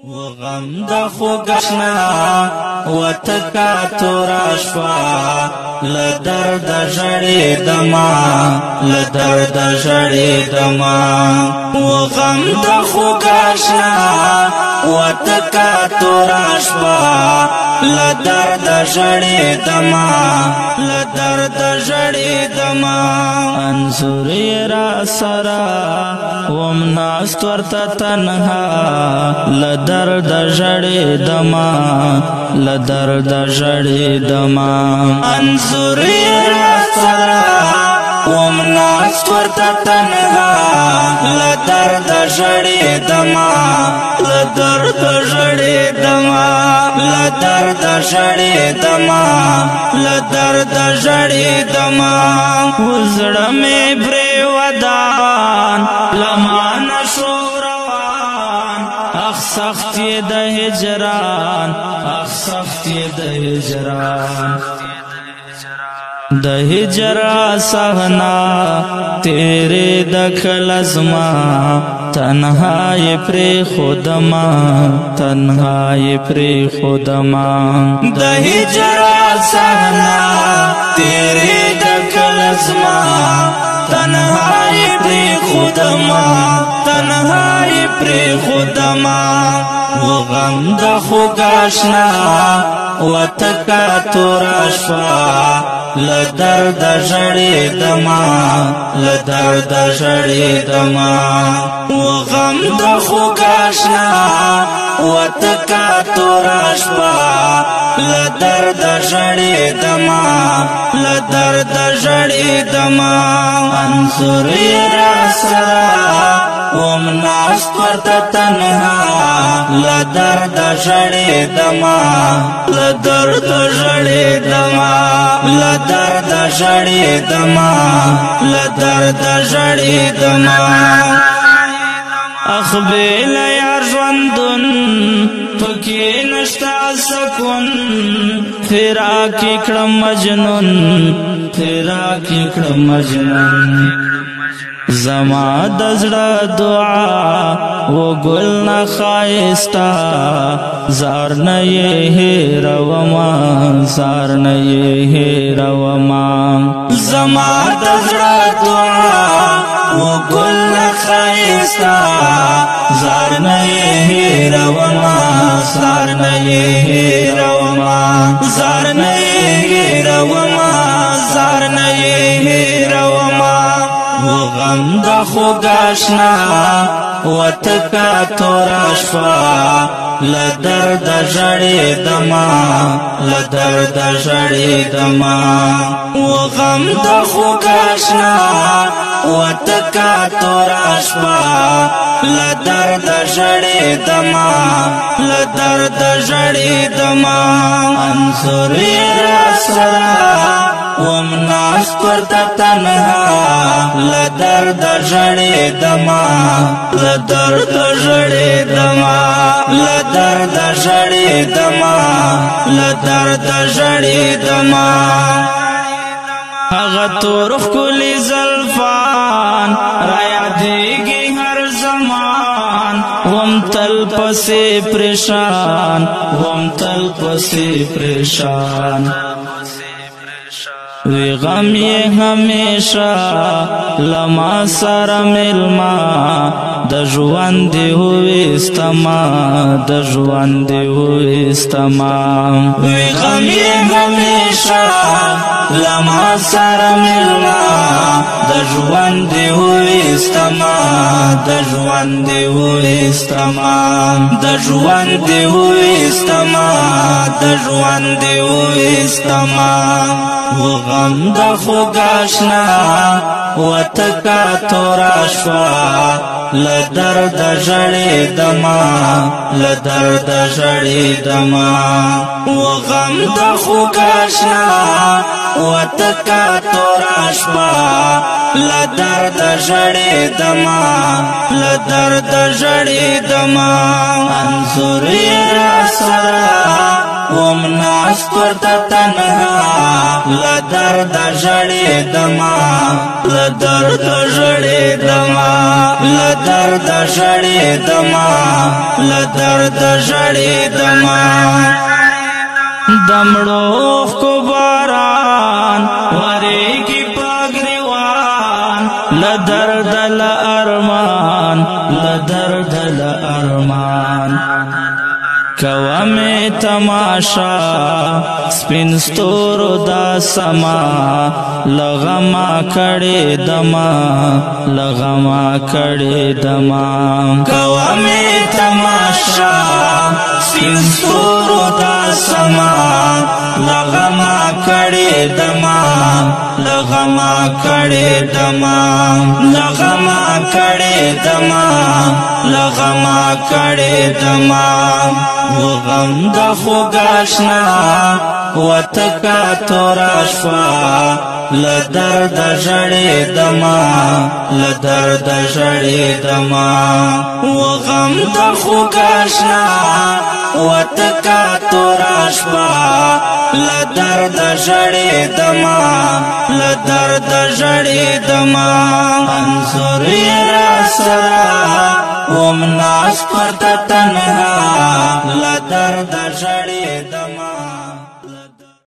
وغم د خوګشنا وتکا توراشوا لدرد ژړې دما لدرد ژړې دما وغم د خوګشنا وتکا توراشوا لدرد ژړې دما لدرد ژړې دما انصر را سرا ومناست ورته تنها لدرد ژړې دما لدرد ژړې دما انصر را سرا ومناست ورته تنها لدرد ژړې دما لدرد ژړې دما لدرد ژړې دما لدرد ژړې دما وزړه مې پرې ودان لمان شو روان اخ سخت د هجران اخ سخت د هجران د هجر صحنا تیرے دخل ازما تنہائی پری خودما تنہائی پری خودما د هجر صحنا تیرے دخل ازما تنہائی پری خودما تنہائی پری خودما وغم د خوګاشنا وتکا توراشوا لدرد ژړې دما لدرد ژړې دما وغم د خوګاشنا وتکا توراشوا لدرد ژړې دما لدرد ژړې دما انصر را سرا ومناست ورته تنها لدرد ژړې دما لدرد ژړې دما لدرد ژړې دما لدرد ژړې دما اخبل یار ژوندون پکې نشتا سکون فراق کړم مجنون فراق کړم مجنون زما د زړه دعا و ګل نه ښایسته زار نه یې هېرومه زار نه یې هېرومه زما د زړه دعا و ګل نه ښایسته زار نه یې هېرومه زار نه یې هېرومه زار نه یې هېرومه زار نه یې هېرومه وغم د خوګاشنا وتکا توراشوا لدرد ژړې دما لدرد ژړې دما وغم د خوګاشنا وتکا توراشوا لدرد ژړې دما لدرد ژړې دما انصر را سرا ومناست ورته تنها لدرد ژړې دما لدرد ژړې دما لدرد ژړې دما لدرد ژړې دما هغه تور ښکلي زلفان رایادېږي هر زمان وم تل پسې پریشان وم تل پسې پریشان وی غم یہ ہمیشہ لما سارا ملما د ژوند ہوئی استما د ژوند ہوئی استما وی غم یہ ہمیشہ لما سارا ملما د ژوند ہوئی استما د ژوند ہوئی استما د ژوند ہوئی استما د ژوند ہوئی استما وغم د خوګاشنا وتکا توراشوا لدرد ژړې دما لدرد ژړې دما وغم د خوګاشنا وتکا توراشوا لدرد ژړې دما لدرد ژړې دما انصر را سرا ومناست ورته تنها لدرد ژړې دما لدرد ژړې دما لدرد ژړې دما لدرد ژړې دما دمړو کو باران ورېږي پګریوان لدرد لارمان لدرد لارمان کوا میں تماشا سپین ستورو دا سما لغما کڑے دما لغما کڑے دما کوا میں تماشا سپین ستورو دا سما لغما کڑے دما لغما کڑے دما لغما کڑے دما لغما کڑے دما وغم دا خوگاشنا وتکا توراشوا لدرد ژړې دما لدرد ژړې دما وغم دا خوگاشنا وتکا توراشوا لدرد ژړې دما لدرد ژړې دما انظر را سرا ومناس پرتا تنها لدرد ژړې دما